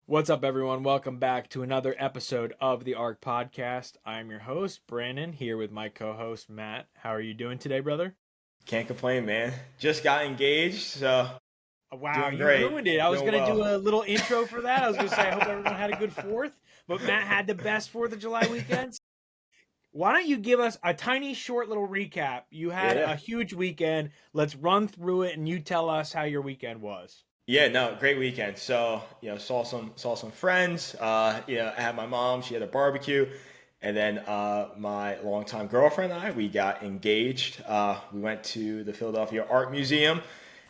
What's up, everyone? Welcome back to another episode of the ARC Podcast. I'm your host, Brandon, here with my co host, Matt. How are you doing today, brother? Can't complain, man. Just got engaged, so Wow, doing you great. ruined it. I was Doing going to do well. a little intro for that. I was going to say, I hope everyone had a good 4th, but Matt had the best 4th of July weekend. Why don't you give us a tiny, short little recap? You had Yeah. a huge weekend. Let's run through it and you tell us how your weekend was. Yeah, no, great weekend. So, saw some friends. I had my mom, she had a barbecue. And then my longtime girlfriend and I, we got engaged. We went to the Philadelphia Art Museum.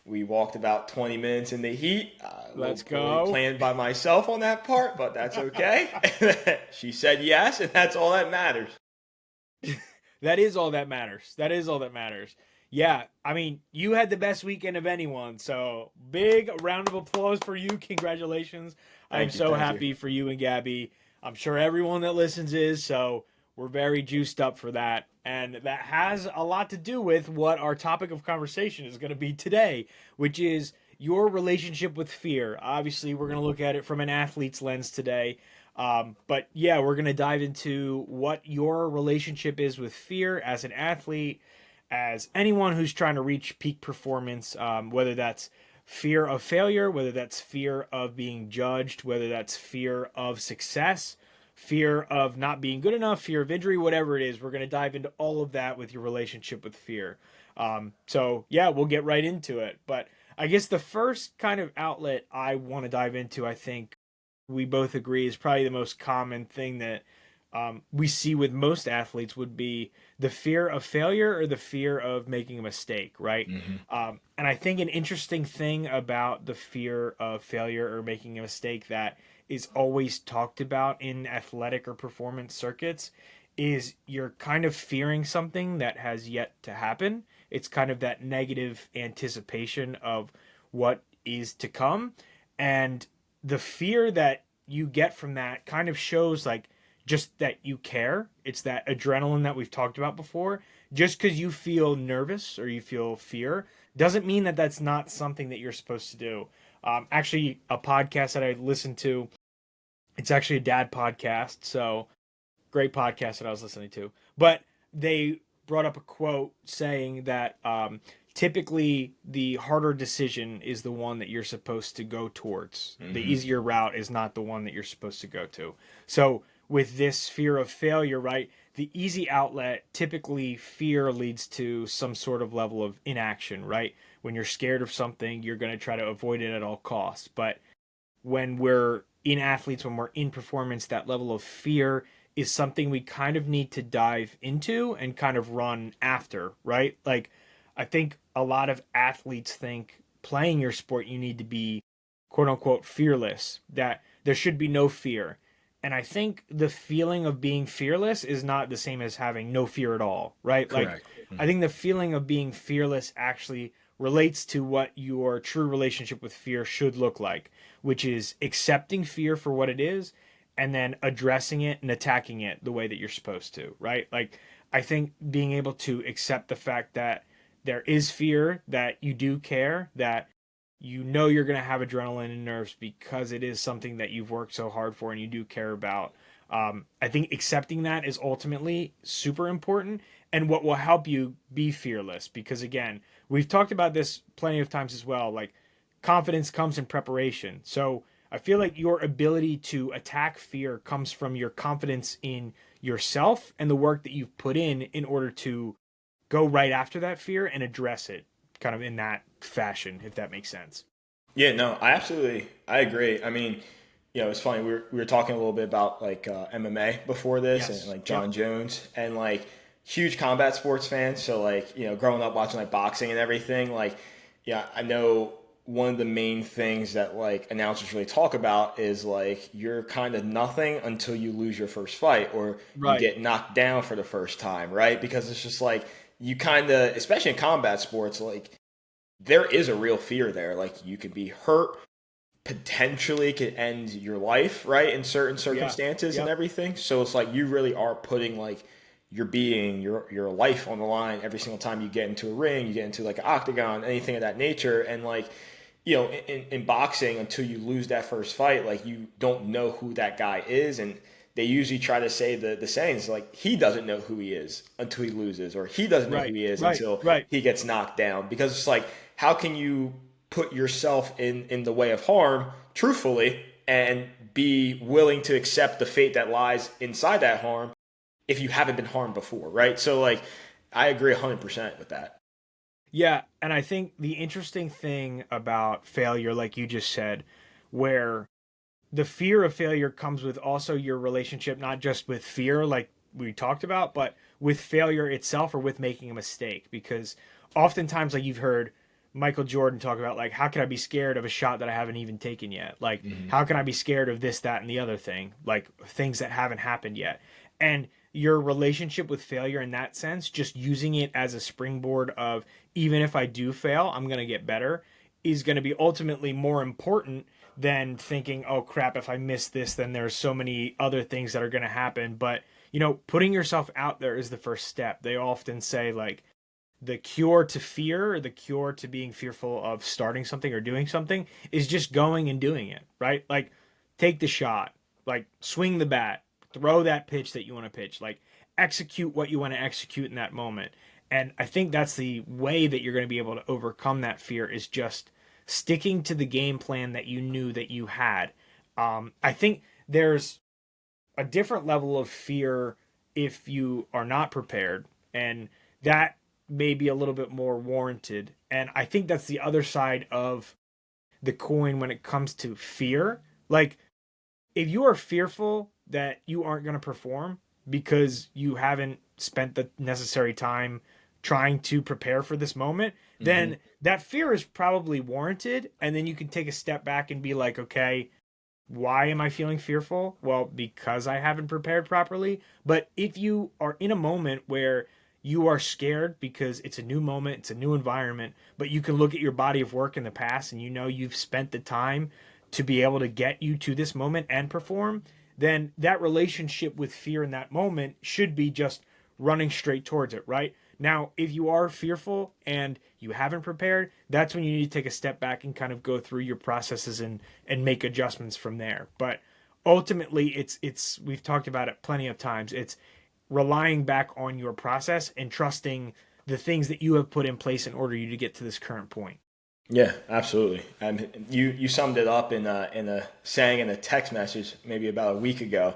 We walked about 20 minutes in the heat. A little Let's poorly go. planned by myself on that part, but that's okay. She said yes, and that's all that matters. That is all that matters. That is all that matters. Yeah, I mean, you had the best weekend of anyone. So, big round of applause for you. Congratulations. I'm Thank you, so thank you. happy for you and Gabby. I'm sure everyone that listens is. So, we're very juiced up for that. And that has a lot to do with what our topic of conversation is going to be today, which is your relationship with fear. Obviously, we're going to look at it from an athlete's lens today. But yeah, we're going to dive into what your relationship is with fear as an athlete, as anyone who's trying to reach peak performance, whether that's fear of failure, whether that's fear of being judged, whether that's fear of success, fear of not being good enough, fear of injury, whatever it is. We're going to dive into all of that with your relationship with fear. So yeah, we'll get right into it. But I guess the first kind of outlet I want to dive into, I think, we both agree is probably the most common thing that we see with most athletes would be the fear of failure or the fear of making a mistake, right? Hmm. And I think an interesting thing about the fear of failure or making a mistake that is always talked about in athletic or performance circuits is you're kind of fearing something that has yet to happen. It's kind of that negative anticipation of what is to come. And the fear that you get from that kind of shows like just that you care. It's that adrenaline that we've talked about before. Just because you feel nervous or you feel fear doesn't mean that that's not something that you're supposed to do. Actually, a podcast that I listened to, it's actually a dad podcast. So great podcast that I was listening to. But they brought up a quote saying that typically the harder decision is the one that you're supposed to go towards. The Hmm. easier route is not the one that you're supposed to go to. So with this fear of failure, right? The easy outlet, typically fear leads to some sort of level of inaction, right? When you're scared of something, you're going to try to avoid it at all costs. But when we're in athletes, when we're in performance, that level of fear is something we kind of need to dive into and kind of run after, right? Like, I think a lot of athletes think playing your sport, you need to be quote unquote fearless, that there should be no fear. And I think the feeling of being fearless is not the same as having no fear at all, right? Like, Correct. I Mhm. think the feeling of being fearless actually relates to what your true relationship with fear should look like, which is accepting fear for what it is and then addressing it and attacking it the way that you're supposed to, right? Like, I think being able to accept the fact that there is fear, that you do care, that you know you're going to have adrenaline and nerves because it is something that you've worked so hard for and you do care about. I think accepting that is ultimately super important and what will help you be fearless because, again, we've talked about this plenty of times as well. Like, confidence comes in preparation. So I feel like your ability to attack fear comes from your confidence in yourself and the work that you've put in order to go right after that fear and address it kind of in that fashion, if that makes sense. Yeah, no, I agree. I mean, it's funny. We were talking a little bit about like MMA before this, and Yes. like Yep. John Jones, and like huge combat sports fans. So like growing up watching like boxing and everything, like yeah, I know one of the main things that like announcers really talk about is like you're kind of nothing until you lose your first fight or you Right. get knocked down for the first time, right? Because it's just like you kind of, especially in combat sports, like there is a real fear there. Like you could be hurt, potentially could end your life, right? In certain Yeah. circumstances and Yep. everything. So it's like you really are putting like your being, your life on the line every single time you get into a ring, you get into like an octagon, anything of that nature. And like in boxing, until you lose that first fight, like you don't know who that guy is. And they usually try to say the sayings like he doesn't know who he is until he loses, or he doesn't know who Right, he is right, until right. he gets knocked down. Because it's like, how can you put yourself in the way of harm truthfully and be willing to accept the fate that lies inside that harm if you haven't been harmed before, right? So like, I agree 100% with that. Yeah, and I think the interesting thing about failure, like you just said, where the fear of failure comes with also your relationship, not just with fear, like we talked about, but with failure itself or with making a mistake. Because oftentimes, like you've heard Michael Jordan talk about, like, how can I be scared of a shot that I haven't even taken yet? Like, Hmm. how can I be scared of this, that, and the other thing? Like, things that haven't happened yet. And your relationship with failure in that sense, just using it as a springboard of, even if I do fail, I'm going to get better, is going to be ultimately more important than thinking, oh crap, if I miss this, then there's so many other things that are going to happen. But, putting yourself out there is the first step. They often say, like, the cure to fear, or the cure to being fearful of starting something or doing something, is just going and doing it, right? Like, take the shot, like, swing the bat, throw that pitch that you want to pitch, like, execute what you want to execute in that moment. And I think that's the way that you're going to be able to overcome that fear, is just sticking to the game plan that you knew that you had. I think there's a different level of fear if you are not prepared, and that may be a little bit more warranted. And I think that's the other side of the coin when it comes to fear. Like, if you are fearful that you aren't going to perform because you haven't spent the necessary time trying to prepare for this moment, Hmm. then that fear is probably warranted. And then you can take a step back and be like, okay, why am I feeling fearful? Well, because I haven't prepared properly. But if you are in a moment where you are scared because it's a new moment, it's a new environment, but you can look at your body of work in the past and you've spent the time to be able to get you to this moment and perform, then that relationship with fear in that moment should be just running straight towards it, right? Now, if you are fearful and you haven't prepared, that's when you need to take a step back and kind of go through your processes and make adjustments from there. But ultimately, it's we've talked about it plenty of times. It's relying back on your process and trusting the things that you have put in place in order you to get to this current point. Yeah, absolutely. And you summed it up in a saying in a text message maybe about a week ago,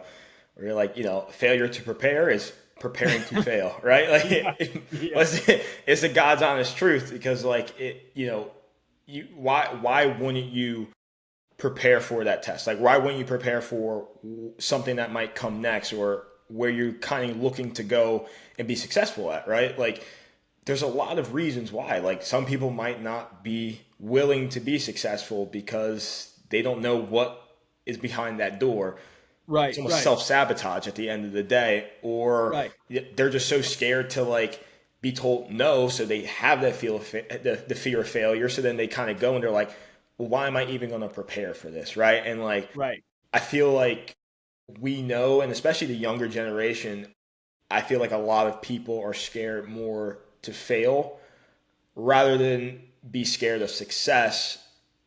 where you're like, failure to prepare is preparing to fail, right? Like, Yeah, yeah, it's the God's honest truth. Because like why wouldn't you prepare for that test? Like, why wouldn't you prepare for something that might come next, or where you're kind of looking to go and be successful at, right? Like, there's a lot of reasons why. Like, some people might not be willing to be successful because they don't know what is behind that door. It's right, almost right, self sabotage at the end of the day, or right, they're just so scared to like be told no, so they have that feel of the fear of failure. So then they kind of go and they're like, well, why am I even going to prepare for this, right? And like, right, I feel like we know, and especially the younger generation, I feel like a lot of people are scared more to fail rather than be scared of success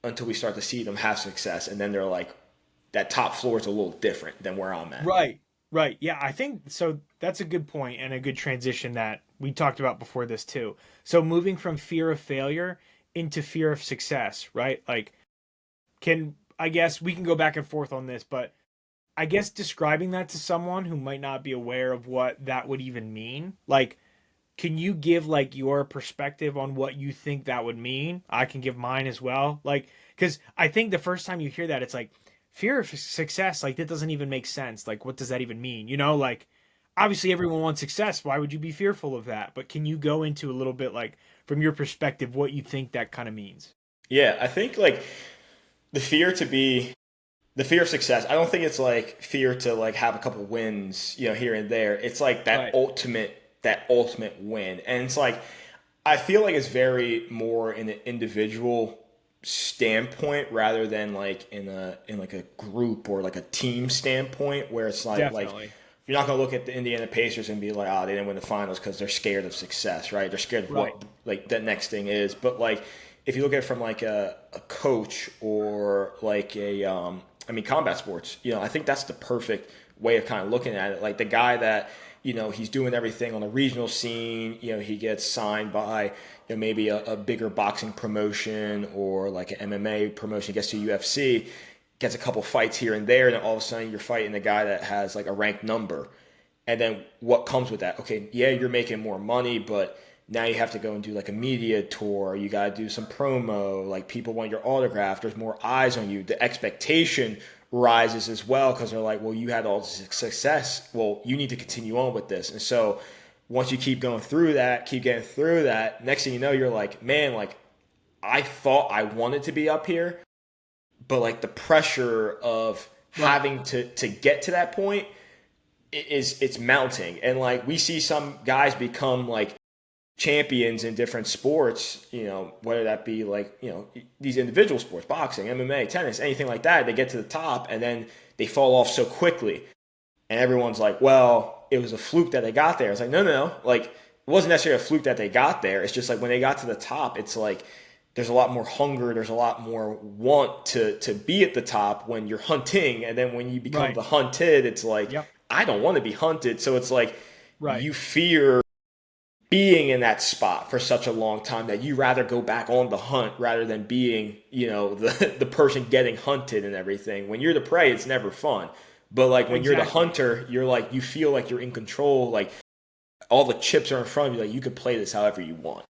until we start to see them have success. And then they're like, that top floor is a little different than where I'm at. right, right. Yeah, I think so. That's a good point and a good transition that we talked about before this too. So moving from fear of failure into fear of success, right? Like, can I guess we can go back and forth on this, but I guess describing that to someone who might not be aware of what that would even mean, like, can you give like your perspective on what you think that would mean? I can give mine as well. Like, because I think the first time you hear that, it's like fear of success. Like, that doesn't even make sense. Like, what does that even mean? Like, obviously everyone wants success. Why would you be fearful of that? But can you go into a little bit, like, from your perspective, what you think that kind of means? Yeah, I think like the fear to be the fear of success. I don't think it's like fear to like have a couple wins, here and there. It's like Right. that ultimate win. And it's like, I feel like it's very more in an individual standpoint rather than like in like a group or like a team standpoint, where it's like Definitely. you're not gonna look at the Indiana Pacers and be like, they didn't win the finals because they're scared of success, right? They're scared of Right. what like the next thing is. But like, if you look at it from like a coach or like I mean, combat sports, I think that's the perfect way of kind of looking at it. Like the guy that, he's doing everything on the regional scene, he gets signed by, maybe a bigger boxing promotion or like an MMA promotion, gets to UFC, gets a couple fights here and there, and then all of a sudden you're fighting a guy that has like a ranked number. And then what comes with that? Okay, yeah, you're making more money, but now you have to go and do like a media tour. You got to do some promo. Like people want your autograph. There's more eyes on you. The expectation rises as well because they're like, well, you had all this success. Well, you need to continue on with this. And so once you keep going through that, keep getting through that, next thing you know, you're like, man, like I thought I wanted to be up here, but like the pressure of Right. having to get to that point it's mounting. And like we see some guys become like champions in different sports, whether that be like, these individual sports, boxing, MMA, tennis, anything like that. They get to the top and then they fall off so quickly. And everyone's like, well, it was a fluke that they got there. It's like, no, no, no. Like, it wasn't necessarily a fluke that they got there. It's just like when they got to the top, it's like there's a lot more hunger, there's a lot more want to be at the top when you're hunting. And then when you become Right. the hunted, it's like, Yep. I don't want to be hunted. So it's like Right. you fear being in that spot for such a long time that you rather go back on the hunt rather than being, the person getting hunted and everything. When you're the prey, it's never fun. But like when you're the Exactly. hunter, you're like you feel like you're in control, like all the chips are in front of you, like you could play this however you want.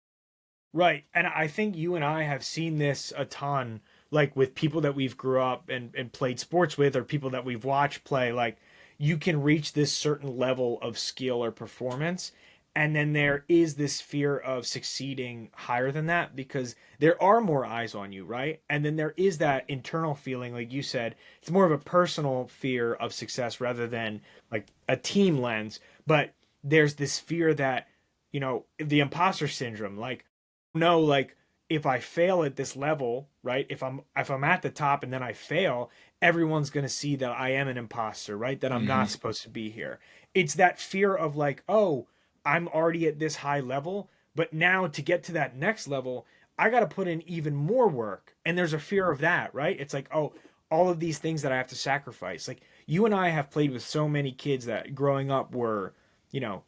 Right. And I think you and I have seen this a ton, like with people that we've grew up and played sports with, or people that we've watched play. Like you can reach this certain level of skill or performance. And then there is this fear of succeeding higher than that because there are more eyes on you, right? And then there is that internal feeling, like you said, it's more of a personal fear of success rather than like a team lens. But there's this fear that, the imposter syndrome, like, no, like if I fail at this level, right? If I'm at the top and then I fail, everyone's going to see that I am an imposter, right? That I'm not Mm-hmm. supposed to be here. It's that fear of like, oh, I'm already at this high level, but now to get to that next level, I got to put in even more work. And there's a fear of that, right? It's like, oh, all of these things that I have to sacrifice. Like you and I have played with so many kids that growing up were,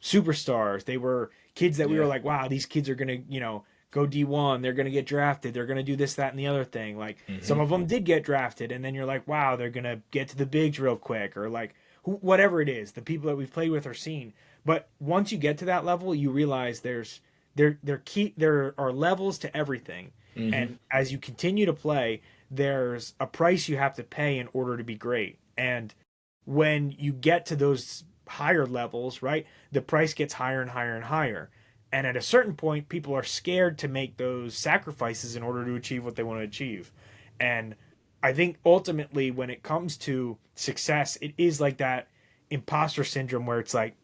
superstars. They were kids that we were Yeah. like, wow, these kids are going to, go D1, they're going to get drafted, they're going to do this, that, and the other thing. Like some Mm-hmm. of them did get drafted, and then you're like, wow, they're going to get to the bigs real quick, or like whatever it is, the people that we've played with or seen. But once you get to that level, you realize there are levels to everything. Mm-hmm. And as you continue to play, there's a price you have to pay in order to be great. And when you get to those higher levels, right, the price gets higher and higher and higher. And at a certain point, people are scared to make those sacrifices in order to achieve what they want to achieve. And I think ultimately, when it comes to success, it is like that imposter syndrome where it's like,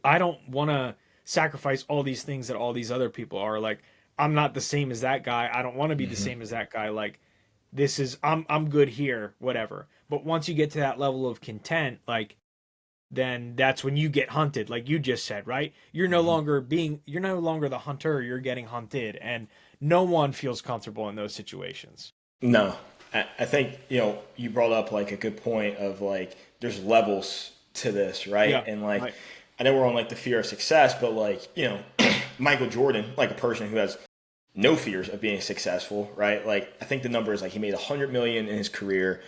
I don't want to sacrifice all these things that all these other people are. Like, I'm not the same as that guy. I don't want to be the Mm-hmm. same as that guy. Like, I'm good here, whatever. But once you get to that level of content, like then that's when you get hunted, like you just said, right? Mm-hmm. You're no longer the hunter, you're getting hunted, and no one feels comfortable in those situations. No, I think you brought up like a good point of like there's levels to this, right? Yeah, And like right. I know we're on like the fear of success, but like Michael Jordan, like a person who has no fears of being successful, right? Like I think the number is like he made 100 million in his career,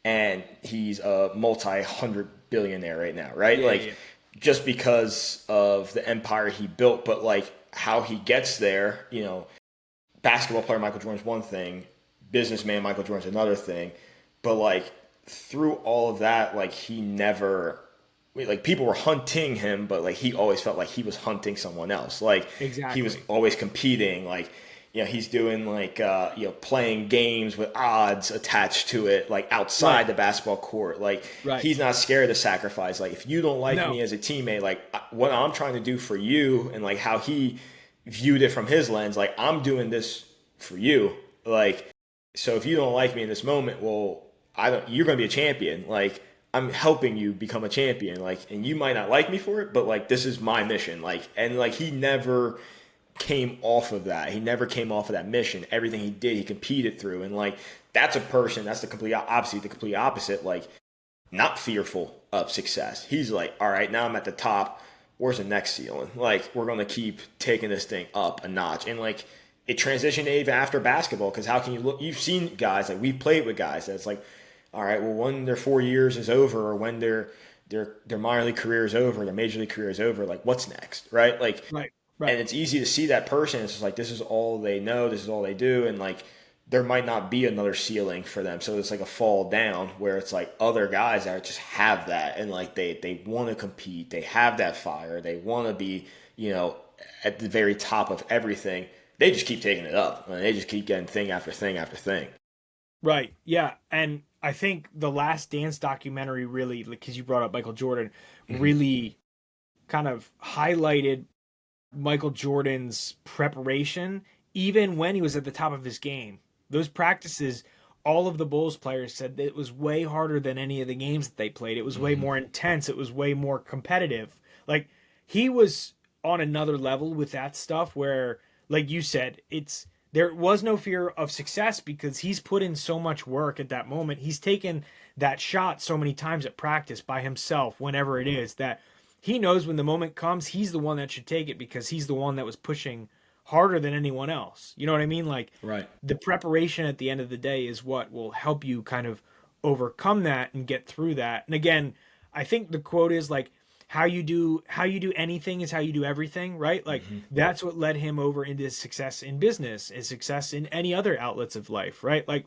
and he's a multi-hundred billionaire right now, right? Yeah, Like yeah, just because of the empire he built, but like how he gets there, basketball player Michael Jordan's one thing, businessman Michael Jordan's another thing, but like through all of that, like he never like people were hunting him, but like he always felt like he was hunting someone else. Like he was exactly. always competing. Like he's doing like playing games with odds attached to it, like Right, outside the basketball court. Like right. he's not scared to sacrifice. Like if you don't like No, me as a teammate, like what I'm trying to do for you, and like how he viewed it from his lens, like I'm doing this for you. Like so if you don't like me in this moment, well, I don't. You're going to be a champion. Like I'm helping you become a champion. Like and you might not like me for it, but like this is my mission. Like and like he never came off of that. He never came off of that mission. Everything he did, he competed through. And like that's a person, that's the complete obviously the complete opposite, like not fearful of success. He's like, all right, now I'm at the top. Where's the next ceiling? Like, we're gonna keep taking this thing up a notch. And like it transitioned even after basketball, because how can you look, you've seen guys, like we've played with guys that's like, all right, well when their 4 years is over, or when their minor league career is over, their major league career is over, like what's next? Right? Like, Right. and Right. it's easy to see that person. It's just like this is all they know, this is all they do, and like there might not be another ceiling for them. So it's like a fall down where it's like other guys that just have that, and like they want to compete, they have that fire, they want to be at the very top of everything. They just keep taking it up, and they just keep getting thing after thing after thing. Right. Yeah. And I think the Last Dance documentary really, because you brought up Michael Jordan, Mm-hmm. really kind of highlighted Michael Jordan's preparation, even when he was at the top of his game. Those practices, all of the Bulls players said that it was way harder than any of the games that they played. It was way Mm-hmm. more intense. It was way more competitive. Like he was on another level with that stuff where, like you said, it's there was no fear of success because he's put in so much work at that moment. He's taken that shot so many times at practice by himself, whenever it is, that he knows when the moment comes, he's the one that should take it because he's the one that was pushing harder than anyone else. You know what I mean? Like Right. the preparation at the end of the day is what will help you kind of overcome that and get through that. And again, I think the quote is like how you do anything is how you do everything, right? Like Mm-hmm. that's what led him over into success in business and success in any other outlets of life, right? Like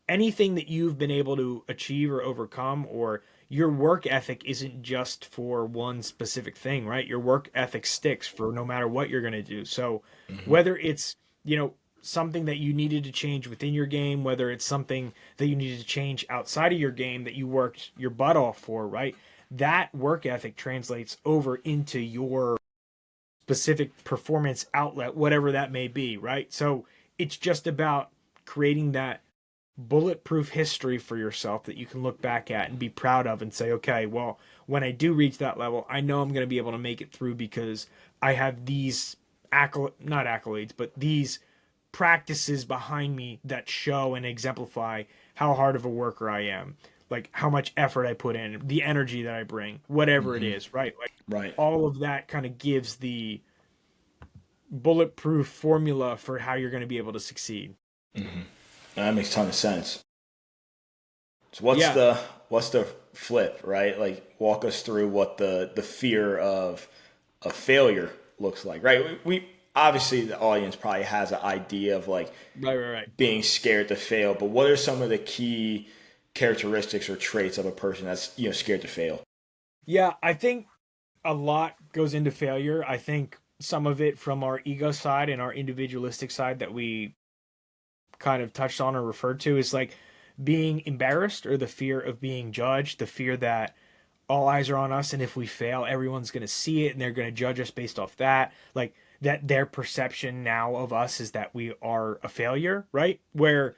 anything that you've been able to achieve or overcome, or your work ethic isn't just for one specific thing, right? Your work ethic sticks for no matter what you're going to do. So Mm-hmm. whether it's, something that you needed to change within your game, whether it's something that you needed to change outside of your game that you worked your butt off for, right? That work ethic translates over into your specific performance outlet, whatever that may be, right? So it's just about creating that bulletproof history for yourself that you can look back at and be proud of and say, okay, well, when I do reach that level, I know I'm going to be able to make it through because I have these not accolades, but these practices behind me that show and exemplify how hard of a worker I am, like how much effort I put in, the energy that I bring, whatever it Mm-hmm. is, right? Like Right. all of that kind of gives the bulletproof formula for how you're going to be able to succeed. Mm-hmm. That makes a ton of sense. So what's Yeah. the flip, right? Like walk us through what the fear of failure looks like, right? We obviously the audience probably has an idea of like Right, right, right. being scared to fail, but what are some of the key characteristics or traits of a person that's scared to fail? Yeah, I think a lot goes into failure. I think some of it from our ego side and our individualistic side that we kind of touched on or referred to is like being embarrassed or the fear of being judged, the fear that all eyes are on us and if we fail, everyone's going to see it and they're going to judge us based off that. Like that their perception now of us is that we are a failure, right? Where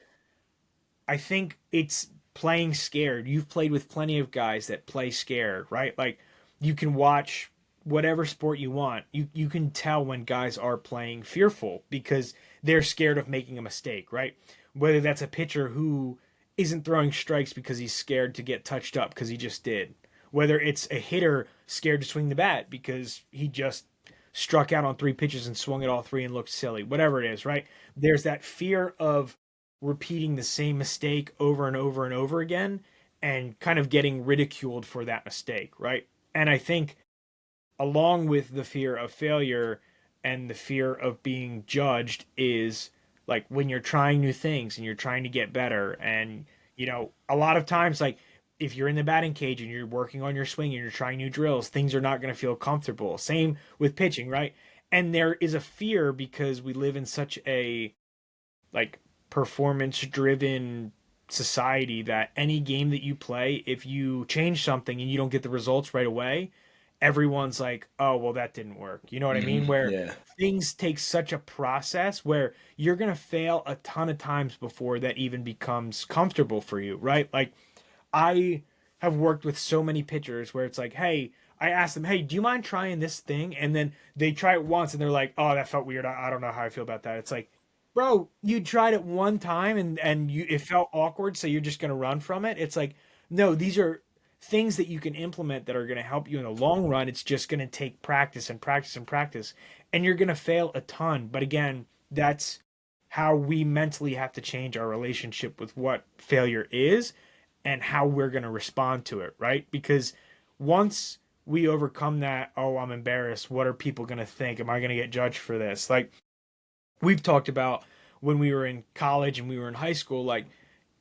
I think it's playing scared. You've played with plenty of guys that play scared, right? Like you can watch whatever sport you want. You can tell when guys are playing fearful because they're scared of making a mistake, right? Whether that's a pitcher who isn't throwing strikes because he's scared to get touched up because he just did. Whether it's a hitter scared to swing the bat because he just struck out on three pitches and swung at all three and looked silly. Whatever it is, right? There's that fear of repeating the same mistake over and over and over again and kind of getting ridiculed for that mistake, right? And I think along with the fear of failure and the fear of being judged is like when you're trying new things and you're trying to get better and a lot of times like if you're in the batting cage and you're working on your swing and you're trying new drills, things are not going to feel comfortable. Same with pitching, right? And there is a fear because we live in such a like performance driven society that any game that you play, if you change something and you don't get the results right away, everyone's like, oh, well, that didn't work. You know what I Hmm. mean? Where Yeah. things take such a process where you're going to fail a ton of times before that even becomes comfortable for you, right? Like, I have worked with so many pitchers where it's like, hey, I asked them, hey, do you mind trying this thing? And then they try it once and they're like, oh, that felt weird. I don't know how I feel about that. It's like, bro, you tried it one time and it felt awkward, so you're just gonna run from it. It's like, no, these are things that you can implement that are gonna help you in the long run. It's just gonna take practice and practice and practice, and you're gonna fail a ton. But again, that's how we mentally have to change our relationship with what failure is and how we're gonna respond to it, right? Because once we overcome that, oh, I'm embarrassed. What are people gonna think? Am I gonna get judged for this? Like we've talked about when we were in college and we were in high school, like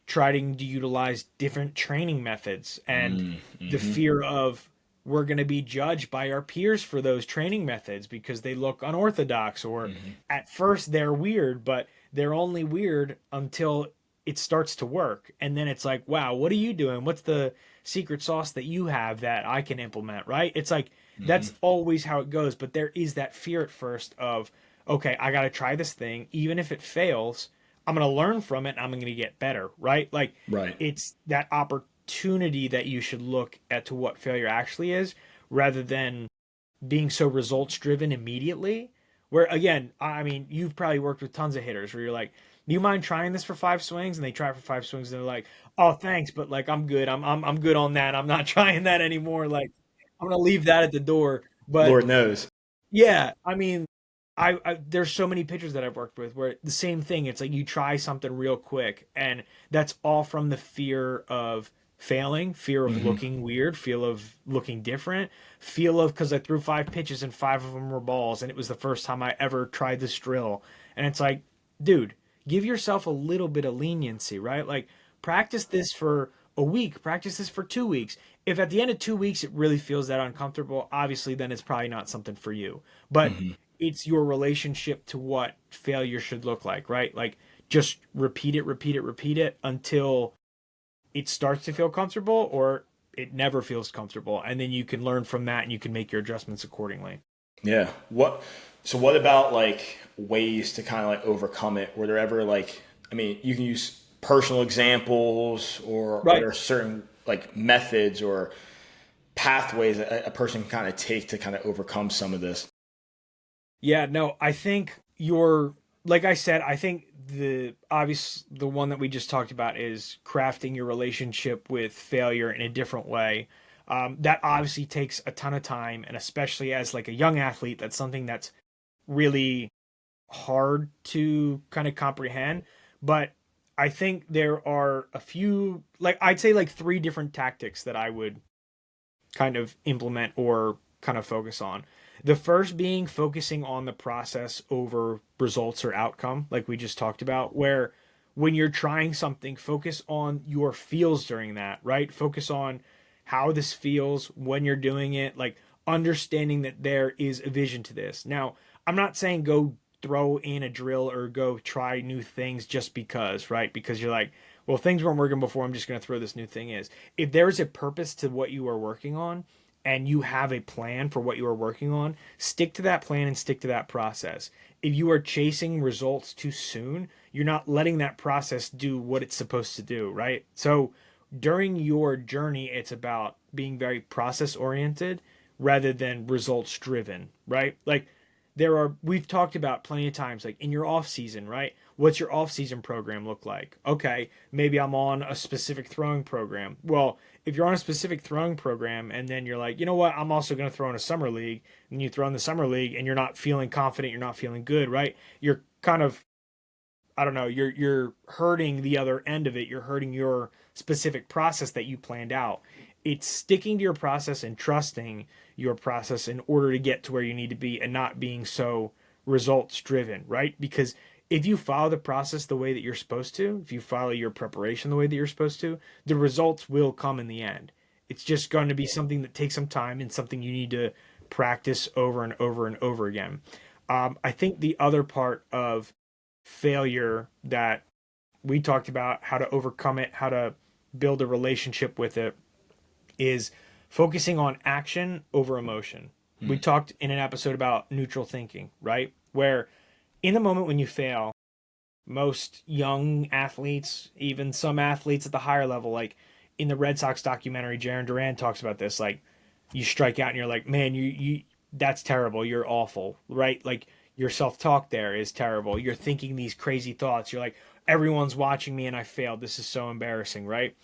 trying to utilize different training methods and the Mm-hmm. fear of we're going to be judged by our peers for those training methods because they look unorthodox or Mm-hmm. at first they're weird, but they're only weird until it starts to work. And then it's like, wow, what are you doing? What's the secret sauce that you have that I can implement, right? It's like Mm-hmm. that's always how it goes, but there is that fear at first of, okay, I got to try this thing. Even if it fails, I'm going to learn from it and I'm going to get better, right? Like Right. it's that opportunity that you should look at to what failure actually is rather than being so results driven immediately. Where again, I mean, you've probably worked with tons of hitters where you're like, do you mind trying this for 5 swings? And they try it for 5 swings and they're like, oh, thanks, but like I'm good. I'm good on that. I'm not trying that anymore. Like I'm gonna leave that at the door. But Lord knows. yeah, I mean, I there's so many pitchers that I've worked with where the same thing. It's like you try something real quick, and that's all from the fear of failing, fear of Mm-hmm. looking weird, fear of looking different, feel of because I threw 5 pitches and 5 of them were balls, and it was the first time I ever tried this drill. And it's like, dude, give yourself a little bit of leniency, right? Like practice this for a week, practice this for 2 weeks. If at the end of 2 weeks it really feels that uncomfortable, obviously then it's probably not something for you. But Mm-hmm. it's your relationship to what failure should look like, right? Like just repeat it, repeat it, repeat it until it starts to feel comfortable or it never feels comfortable. And then you can learn from that and you can make your adjustments accordingly. Yeah. What? So what about like ways to kind of like overcome it? Were there ever like, I mean, you can use personal examples, or are Right. there certain like methods or pathways a person can kind of take to kind of overcome some of this? Yeah, no, I think you're like I said, I think the one that we just talked about is crafting your relationship with failure in a different way. That obviously takes a ton of time, and especially as like a young athlete, that's something that's really hard to kind of comprehend. But I think there are a few, like I'd say, like three different tactics that I would kind of implement or kind of focus on. The first being focusing on the process over results or outcome, like we just talked about, where when you're trying something, focus on your feels during that, right? Focus on how this feels when you're doing it, like understanding that there is a vision to this. Now, I'm not saying go throw in a drill or go try new things just because, right? Because you're like, well, things weren't working before. I'm just going to throw this new thing in. If there's a purpose to what you are working on and you have a plan for what you are working on, stick to that plan and stick to that process. If you are chasing results too soon, you're not letting that process do what it's supposed to do, right? So during your journey, it's about being very process oriented rather than results driven, right? Like we've talked about plenty of times like in your off season, right? What's your off season program look like? Okay, maybe I'm on a specific throwing program. Well, if you're on a specific throwing program and then you're like, you know what, I'm also going to throw in a summer league, and you throw in the summer league and you're not feeling confident, you're not feeling good, right? You're kind of, I don't know, you're hurting the other end of it. You're hurting your specific process that you planned out. It's sticking to your process and trusting your process in order to get to where you need to be and not being so results driven, right? Because if you follow the process the way that you're supposed to, if you follow your preparation the way that you're supposed to, the results will come in the end. It's just going to be something that takes some time and something you need to practice over and over and over again. I think the other part of failure that we talked about, how to overcome it, how to build a relationship with it, is focusing on action over emotion. We Hmm. talked in an episode about neutral thinking, right? Where in the moment when you fail, most young athletes, even some athletes at the higher level, like in the Red Sox documentary, Jaron Duran talks about this. Like you strike out and you're like, man, you that's terrible. You're awful, right? Like your self-talk there is terrible. You're thinking these crazy thoughts. You're like, everyone's watching me and I failed. This is so embarrassing, right?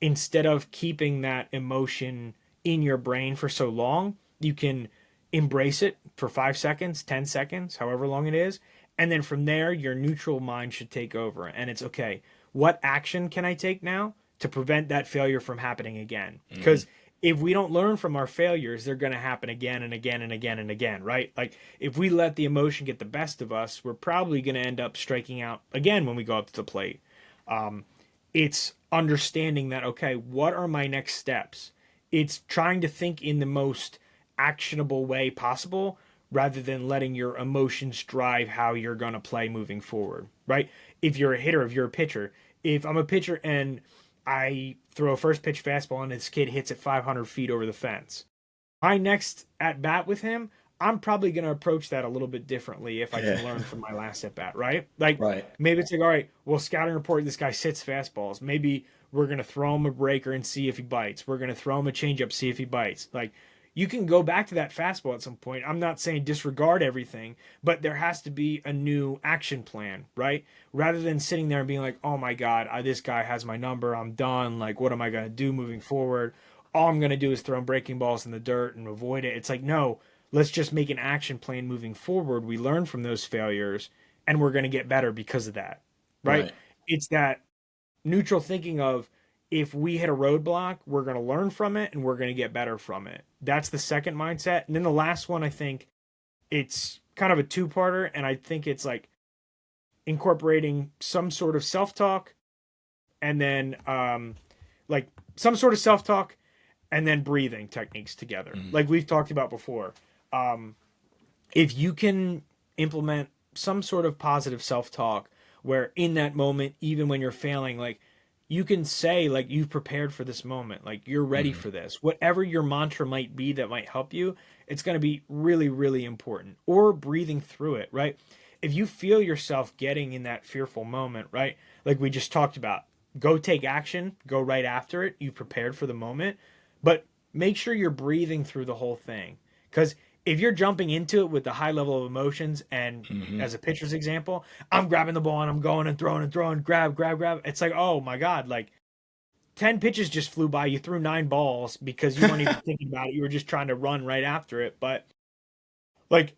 Instead of keeping that emotion in your brain for so long, you can embrace it for 5 seconds, 10 seconds, however long it is. And then from there, your neutral mind should take over. And it's okay. What action can I take now to prevent that failure from happening again? Hmm. Because if we don't learn from our failures, they're going to happen again and again and again and again, right? Like if we let the emotion get the best of us, we're probably going to end up striking out again when we go up to the plate. Um, it's understanding that, okay, what are my next steps? It's trying to think in the most actionable way possible rather than letting your emotions drive how you're going to play moving forward, right? If you're a hitter, if you're a pitcher, if I'm a pitcher and I throw a first pitch fastball and this kid hits it 500 feet over the fence, my next at bat with him, I'm probably going to approach that a little bit differently if I Yeah. can learn from my last at bat, right? Like Right. maybe it's like, all right, well, scouting report, this guy sits fastballs. Maybe we're going to throw him a breaker and see if he bites. We're going to throw him a changeup, see if he bites. Like you can go back to that fastball at some point. I'm not saying disregard everything, but there has to be a new action plan, right? Rather than sitting there and being like, oh my God, this guy has my number. I'm done. Like, what am I going to do moving forward? All I'm going to do is throw breaking balls in the dirt and avoid it. It's like, no, let's just make an action plan moving forward. We learn from those failures and we're going to get better because of that, right? Right. It's that neutral thinking of if we hit a roadblock, we're going to learn from it and we're going to get better from it. That's the second mindset. And then the last one, I think it's kind of a two-parter. And I think it's like incorporating some sort of self-talk and then like some sort of self-talk and then breathing techniques together, Hmm. like we've talked about before. Um, if you can implement some sort of positive self-talk where in that moment, even when you're failing, like you can say like you've prepared for this moment, like you're ready Hmm. for this, whatever your mantra might be that might help you, it's going to be really really important. Or breathing through it, right? If you feel yourself getting in that fearful moment, right, like we just talked about, go take action, go right after it. You've prepared for the moment, but make sure you're breathing through the whole thing. Because if you're jumping into it with the high level of emotions, and Hmm. as a pitcher's example, I'm grabbing the ball and I'm going and throwing, grab, grab, grab. It's like, oh my God, like 10 pitches just flew by. You threw 9 balls because you weren't even thinking about it. You were just trying to run right after it. But like,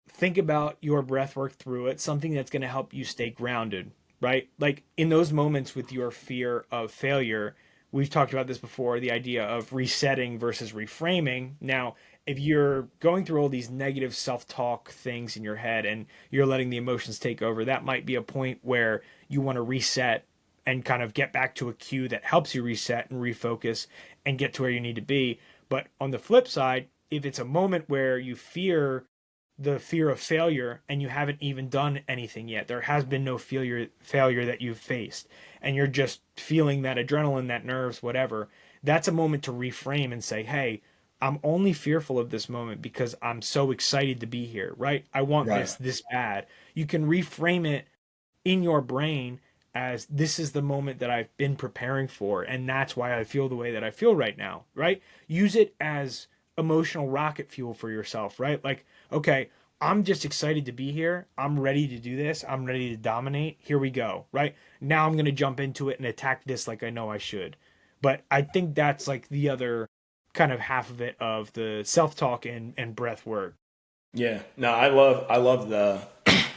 think about your breath work through it, something that's going to help you stay grounded, right? Like in those moments with your fear of failure, we've talked about this before, the idea of resetting versus reframing. Now, if you're going through all these negative self-talk things in your head and you're letting the emotions take over, that might be a point where you want to reset and kind of get back to a cue that helps you reset and refocus and get to where you need to be. But on the flip side, if it's a moment where you fear the fear of failure and you haven't even done anything yet, there has been no failure that you've faced, and you're just feeling that adrenaline, that nerves, whatever, that's a moment to reframe and say, hey, I'm only fearful of this moment because I'm so excited to be here, right? I want Right. this bad. You can reframe it in your brain as this is the moment that I've been preparing for, and that's why I feel the way that I feel right now, right? Use it as emotional rocket fuel for yourself, right? Like, okay, I'm just excited to be here. I'm ready to do this. I'm ready to dominate. Here we go, right? Now I'm going to jump into it and attack this like I know I should. But I think that's like the other kind of half of it, of the self-talk and breath work. Yeah. No, I love the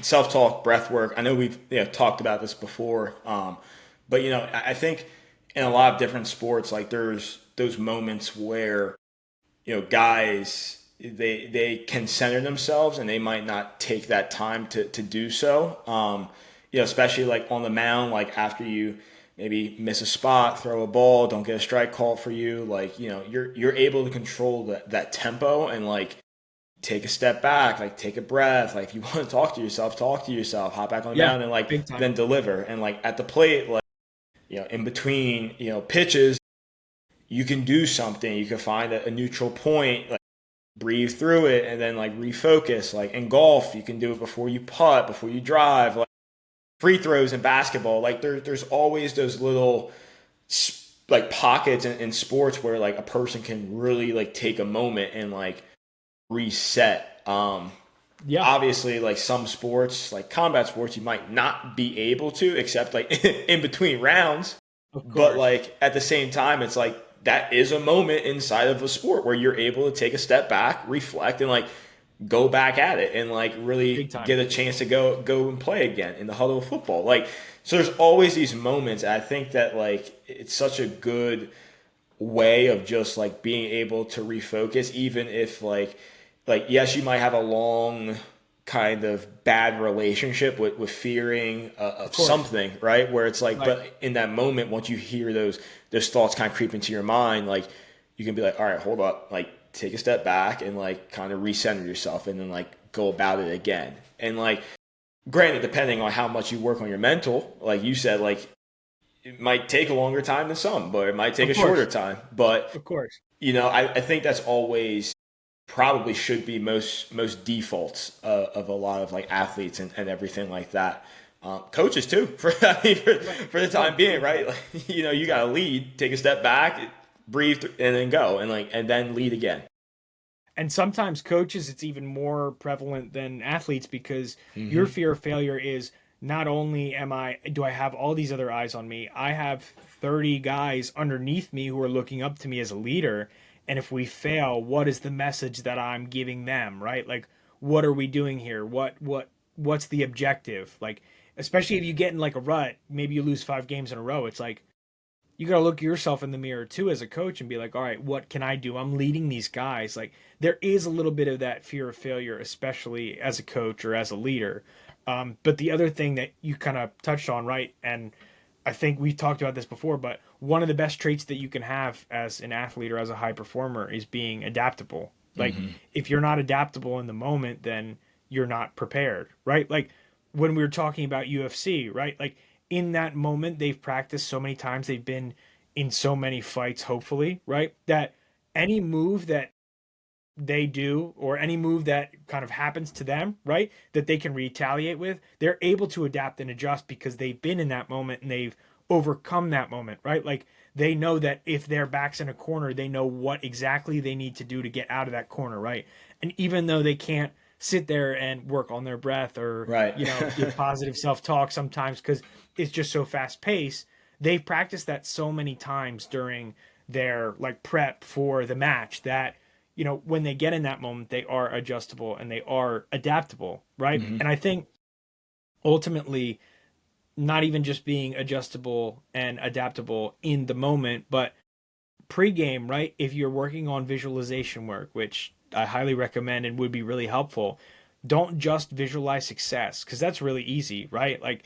self-talk breath work. I know we've talked about this before. But I think in a lot of different sports, like there's those moments where guys they can center themselves and they might not take that time to do so. Especially like on the mound, like after you maybe miss a spot, throw a ball, don't get a strike call for you, like you're able to control that tempo and like take a step back, like take a breath, like if you want to talk to yourself, hop back on the Yeah, mound and like big time. then deliver. And like at the plate, like in between pitches, you can do something. You can find a neutral point, like breathe through it, and then like refocus. Like in golf, you can do it before you putt, before you drive. Like free throws in basketball, like there's always those little like pockets in sports where like a person can really like take a moment and like reset. Yeah, Obviously, like some sports, like combat sports, you might not be able to, except like in between rounds. of But course. like at the same time, it's like that is a moment inside of a sport where you're able to take a step back, reflect, and like go back at it and like really Big time. get a chance to go and play again in the huddle of football. Like so there's always these moments. I think that like it's such a good way of just like being able to refocus, even if like yes, you might have a long kind of bad relationship with fearing Of of course. something, right? Where it's like, Right. but in that moment, once you hear those thoughts kind of creep into your mind, like you can be like, all right, hold up, like take a step back and like kind of recenter yourself, and then like go about it again. And like, granted, depending on how much you work on your mental, like you said, like it might take a longer time than some, but it might take Of a shorter course. time. But Of course. I think that's always probably should be most defaults of a lot of like athletes and everything like that. Coaches too, for I mean, Right. for the time No, being, big right? time. Like, you Big got to time. lead, take a step back, breathe, and then go, and like and then lead again. And sometimes coaches, it's even more prevalent than athletes because your Hmm. fear of failure is not only do I have all these other eyes on me, I have 30 guys underneath me who are looking up to me as a leader. And if we fail, what is the message that I'm giving them, right? Like, what are we doing here? What's the objective? Like, especially if you get in like a rut, maybe you lose 5 games in a row. It's like, you got to look yourself in the mirror too as a coach and be like, all right, what can I do? I'm leading these guys. Like there is a little bit of that fear of failure, especially as a coach or as a leader. But the other thing that you kind of touched on, right? And I think we've talked about this before, but one of the best traits that you can have as an athlete or as a high performer is being adaptable. Like Hmm. if you're not adaptable in the moment, then you're not prepared, right? Like when we were talking about UFC, right? Like in that moment, they've practiced so many times, they've been in so many fights, hopefully, right? That any move that they do or any move that kind of happens to them, right, that they can retaliate with, they're able to adapt and adjust because they've been in that moment and they've overcome that moment, right? Like they know that if their back's in a corner, they know what exactly they need to do to get out of that corner, right? And even though they can't sit there and work on their breath or, Right. give positive self-talk sometimes because it's just so fast paced, they've practiced that so many times during their like prep for the match that when they get in that moment, they are adjustable and they are adaptable, right? Hmm. And I think ultimately, not even just being adjustable and adaptable in the moment, but pre-game, right? If you're working on visualization work, which I highly recommend and would be really helpful, don't just visualize success because that's really easy, right? Like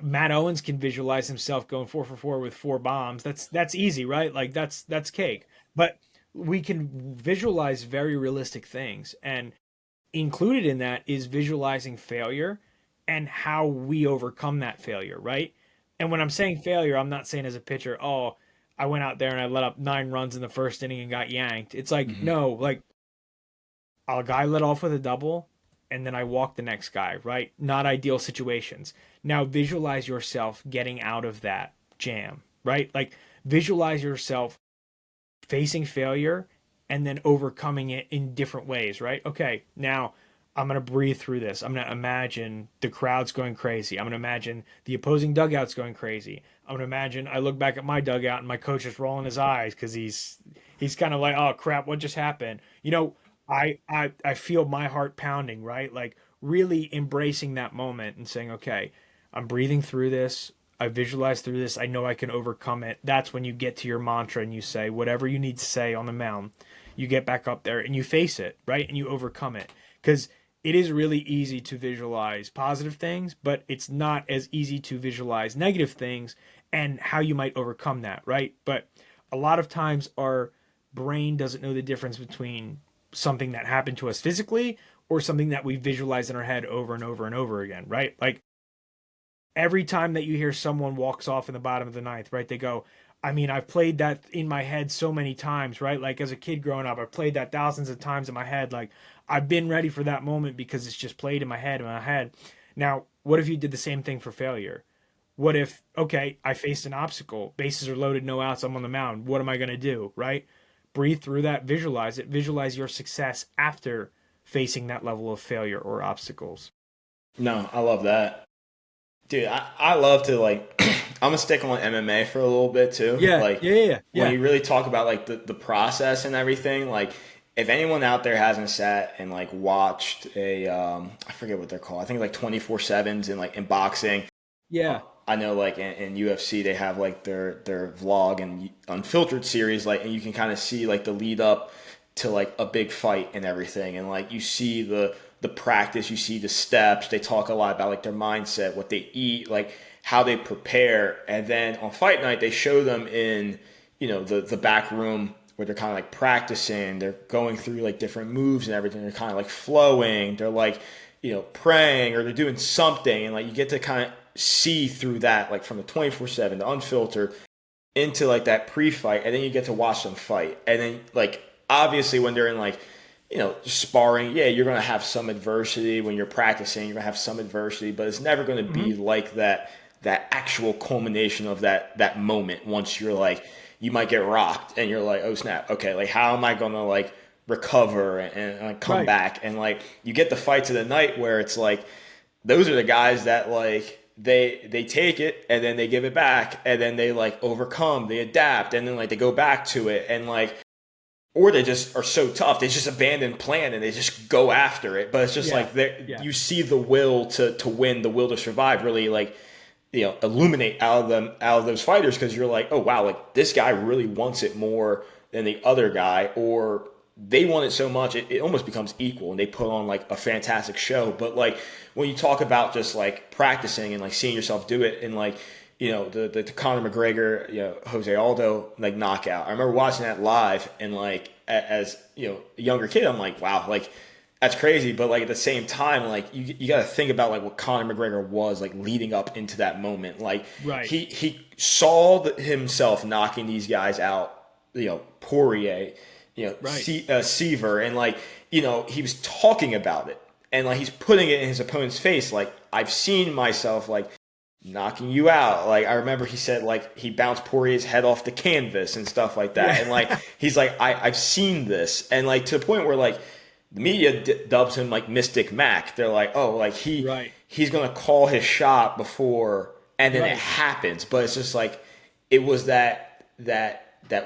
Matt Owens can visualize himself going 4 for 4 with 4 bombs. That's easy, right? Like that's cake. But we can visualize very realistic things, and included in that is visualizing failure and how we overcome that failure, right? And when I'm saying failure, I'm not saying as a pitcher, oh, I went out there and I let up 9 runs in the first inning and got yanked. It's like, Hmm. no, like a guy let off with a double and then I walk the next guy, right? Not ideal situations. Now visualize yourself getting out of that jam, right? Like visualize yourself facing failure and then overcoming it in different ways, right? Okay, now I'm going to breathe through this. I'm going to imagine the crowd's going crazy. I'm going to imagine the opposing dugout's going crazy. I'm going to imagine I look back at my dugout and my coach is rolling his eyes because he's kind of like, oh crap, what just happened? I feel my heart pounding, right? Like really embracing that moment and saying, okay, I'm breathing through this. I visualize through this. I know I can overcome it. That's when you get to your mantra and you say whatever you need to say on the mound. You get back up there and you face it, right? And you overcome it. Because it is really easy to visualize positive things, but it's not as easy to visualize negative things and how you might overcome that, right? But a lot of times our brain doesn't know the difference between something that happened to us physically or something that we visualize in our head over and over and over again, right? Like every time that you hear someone walks off in the bottom of the ninth, right? They go, I mean, I've played that in my head so many times, right? Like as a kid growing up, I played that thousands of times in my head. Like I've been ready for that moment because it's just played in my head, Now, what if you did the same thing for failure? What if, okay, I faced an obstacle, bases are loaded, no outs, I'm on the mound. What am I going to do? Right? Breathe through that, visualize it, visualize your success after facing that level of failure or obstacles. No, I love that. Dude, I love to like I'm gonna stick on MMA for a little bit too. Yeah, Like yeah, yeah, when yeah. you really talk about like the process and everything, like if anyone out there hasn't sat and like watched a I forget what they're called. I think like 24/7s and like in boxing. Yeah. I know like in UFC they have like their vlog and unfiltered series like and you can kind of see like the lead up to like a big fight and everything and like you see the practice, you see the steps. They talk a lot about like their mindset, what they eat, like how they prepare, and then on fight night they show them in the back room where they're kind of like practicing. They're going through like different moves and everything. They're kind of like flowing. They're like praying or they're doing something, and like you get to kind of see through that, like from the 24/7, the unfiltered, into like that pre-fight, and then you get to watch them fight, and then like obviously when they're in like sparring, yeah, you're gonna have some adversity when you're practicing. You're gonna have some adversity, but it's never gonna Hmm. be like that actual culmination of that moment. Once you're like, you might get rocked, and you're like, oh snap, okay, like how am I gonna like recover and like come Right. back? And like you get the fights of the night where it's like those are the guys that like they take it and then they give it back and then they like overcome, they adapt, and then like they go back to it and like or they just are so tough they just abandon plan and they just go after it. But it's just Yeah. like Yeah. you see the will to win, the will to survive really like illuminate out of those fighters because you're like, oh wow, like this guy really wants it more than the other guy, or they want it so much it almost becomes equal and they put on like a fantastic show. But like when you talk about just like practicing and like seeing yourself do it and like the Conor McGregor, Jose Aldo like knockout. I remember watching that live and like as a younger kid, I'm like, wow, like that's crazy. But like at the same time, like you got to think about like what Conor McGregor was like leading up into that moment. Like Right. he saw himself knocking these guys out, Poirier, Right. Seaver, and like he was talking about it and like he's putting it in his opponent's face. Like I've seen myself like knocking you out. Like I remember he said like he bounced Poirier's head off the canvas and stuff like that. Yeah. And like he's like I've seen this, and like to the point where like the media dubs him like Mystic Mac. They're like, oh, like Right. he's gonna call his shot before, and then it Right. happens. But it's just like it was that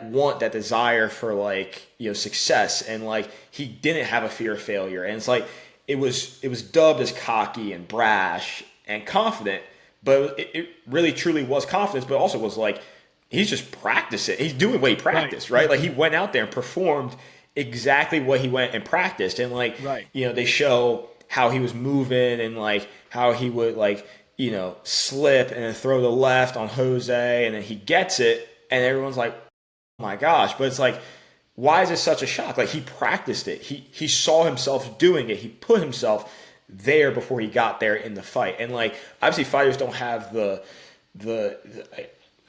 want, that desire for like success, and like he didn't have a fear of failure, and it's like it was dubbed as cocky and brash and confident, but it really truly was confidence, but also was like he's just practicing. He's doing what he Right. practiced, right? Like he went out there and performed exactly what he went and practiced, and like Right. they show how he was moving and like how he would like slip and then throw the left on Jose, and then he gets it, and everyone's like, oh my gosh. But it's like, why is it such a shock? Like he practiced it. He saw himself doing it. He put himself there before he got there in the fight. And like obviously fighters don't have the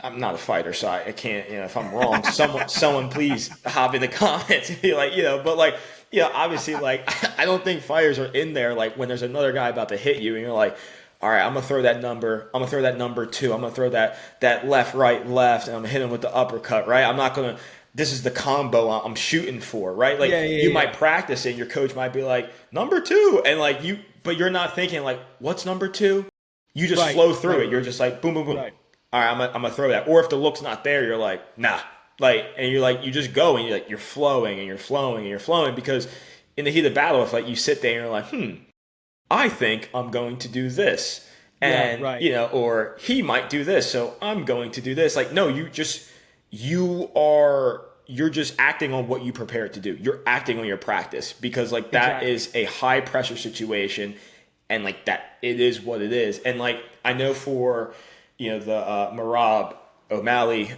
I'm not a fighter, so I can't, if I'm wrong, someone please hop in the comments and be like, but like, obviously like I don't think fighters are in there like when there's another guy about to hit you and you're like, all right, I'm gonna throw that number. I'm gonna throw that number two. I'm gonna throw that left, right, left, and I'm gonna hit him with the uppercut. Right? I'm not gonna. This is the combo I'm shooting for. Right? Like Yeah. Yeah. you Yeah. might practice it. And your coach might be like number two, and like but you're not thinking like what's number two. You just Right. flow through Right. it. You're just like boom, boom, boom. Right. All right, I'm gonna throw that. Or if the look's not there, you're like nah. Like and you're like you just go and you're flowing and you're flowing and you're flowing because in the heat of battle, if like you sit there and you're like I think I'm going to do this. Yeah. And, Right. or he might do this, so I'm going to do this. Like, no, you're just acting on what you prepared to do. You're acting on your practice because like that Exactly. is a high pressure situation and like that it is what it is. And like I know for the Marab O'Malley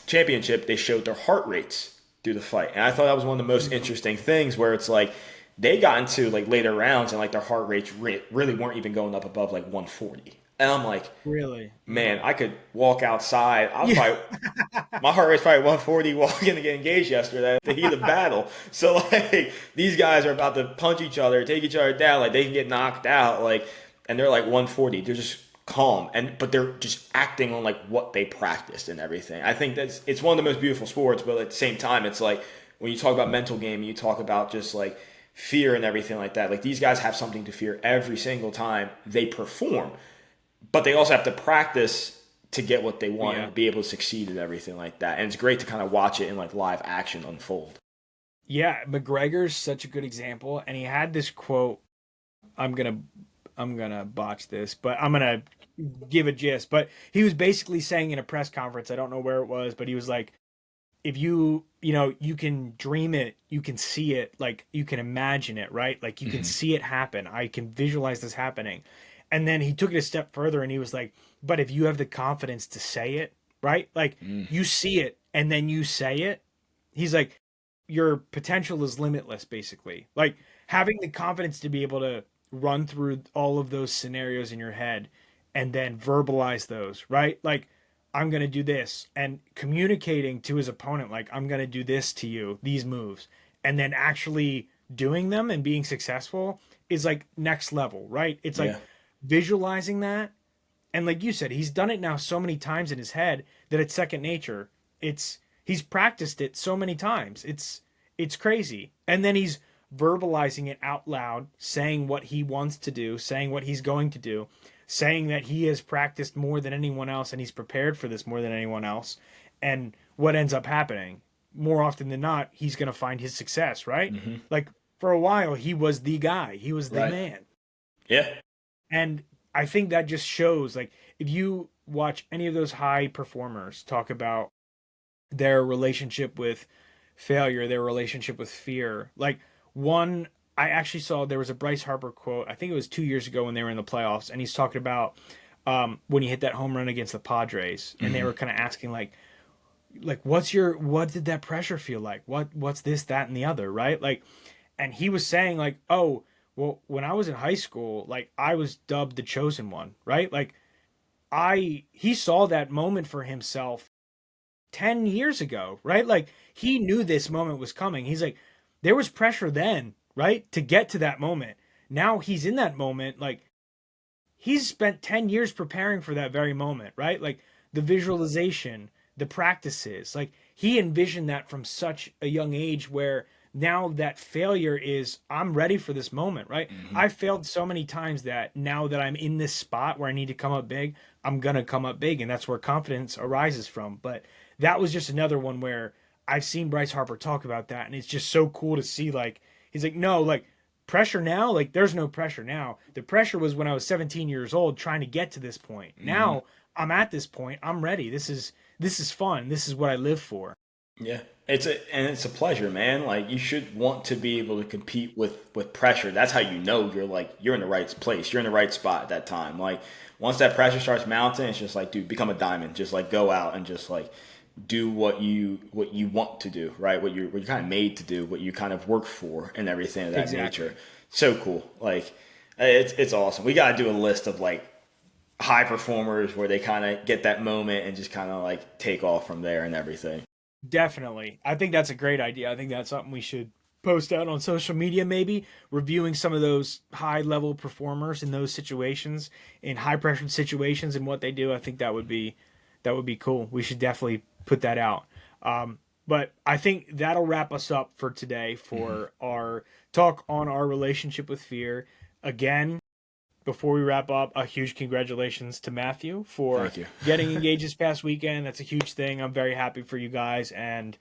championship, they showed their heart rates through the fight. And I thought that was one of the most Mhm. interesting things where it's like they got into like later rounds and like their heart rates really weren't even going up above like 140. And I'm like, Really. man, I could walk outside. I was Yeah. probably my heart rate's probably 140 walking to get engaged yesterday at the heat of battle. So like these guys are about to punch each other, take each other down, like they can get knocked out, like and they're like 140. They're just calm, and but they're just acting on like what they practiced and everything. I think that's it's one of the most beautiful sports, but at the same time, it's like when you talk about mental game, you talk about just like fear and everything like that. Like these guys have something to fear every single time they perform, but they also have to practice to get what they want Yeah. and be able to succeed and everything like that. And it's great to kind of watch it in like live action unfold. Yeah, McGregor's such a good example, and he had this quote. I'm gonna I'm gonna botch this, but I'm gonna give a gist. But he was basically saying in a press conference, I don't know where it was, but he was like, if you can dream it, you can see it, like you can imagine it, right? Like you can Mm-hmm. see it happen. I can visualize this happening. And then he took it a step further and he was like, but if you have the confidence to say it, right? Like Mm. you see it and then you say it, he's like, your potential is limitless, basically. Like having the confidence to be able to run through all of those scenarios in your head and then verbalize those, right? Like, I'm going to do this and communicating to his opponent, like, I'm going to do this to you, these moves, and then actually doing them and being successful is like next level, right? It's like Yeah. visualizing that. And like you said, he's done it now so many times in his head that it's second nature. He's practiced it so many times. It's crazy. And then he's verbalizing it out loud, saying what he wants to do, saying what he's going to do, saying that he has practiced more than anyone else and he's prepared for this more than anyone else. And what ends up happening, more often than not, he's going to find his success, right? Mm-hmm. Like for a while, he was the guy, he was the Right. man. Yeah. And I think that just shows, like, if you watch any of those high performers talk about their relationship with failure, their relationship with fear, like, one, I actually saw there was a Bryce Harper quote, I think it was 2 years ago when they were in the playoffs, and he's talking about when he hit that home run against the Padres, and they Mm-hmm. were kind of asking, like, what did that pressure feel like? What's this, that, and the other, right? Like, and he was saying like, oh, well, when I was in high school, like I was dubbed the chosen one, right? Like he saw that moment for himself 10 years ago, right? Like he knew this moment was coming. He's like, there was pressure then, right? To get to that moment. Now he's in that moment, like he's spent 10 years preparing for that very moment, right? Like the visualization, the practices, like he envisioned that from such a young age where now that failure is, I'm ready for this moment, right? Mm-hmm. I've failed so many times that now that I'm in this spot where I need to come up big, I'm going to come up big. And that's where confidence arises from. But that was just another one where I've seen Bryce Harper talk about that. And it's just so cool to see, like, he's like, no, like, pressure now, like there's no pressure now. The pressure was when I was 17 years old trying to get to this point. Mm-hmm. Now I'm at this point. I'm ready. This is fun. This is what I live for. Yeah, it's a pleasure, man. Like you should want to be able to compete with pressure. That's how you know you're like you're in the right place. You're in the right spot at that time. Like once that pressure starts mounting, it's just like, dude, become a diamond. Just like go out and just like do what you want to do, right? What you're kind of made to do, what you kind of work for, and everything of that nature. Exactly. So cool. Like it's awesome. We got to do a list of like high performers where they kind of get that moment and just kind of like take off from there and everything. Definitely. I think that's a great idea. I think that's something we should post out on social media, maybe reviewing some of those high level performers in those situations, in high pressure situations and what they do. I think that would be cool. We should definitely put that out. But I think that'll wrap us up for today Mm-hmm. for our talk on our relationship with fear. Again, before we wrap up, a huge congratulations to Matthew for Thank you. getting engaged this past weekend. That's a huge thing. I'm very happy for you guys and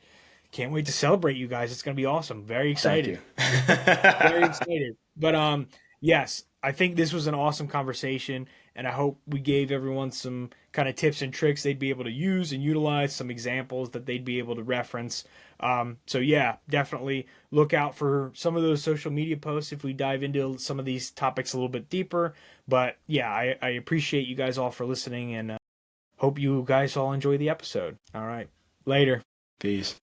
can't wait to celebrate you guys. It's going to be awesome. Very Thank you. excited. Very excited. But yes, I think this was an awesome conversation and I hope we gave everyone some kind of tips and tricks they'd be able to use and utilize, some examples that they'd be able to reference. So yeah, definitely look out for some of those social media posts if we dive into some of these topics a little bit deeper. But yeah, I appreciate you guys all for listening and hope you guys all enjoy the episode. All right. Later. Peace.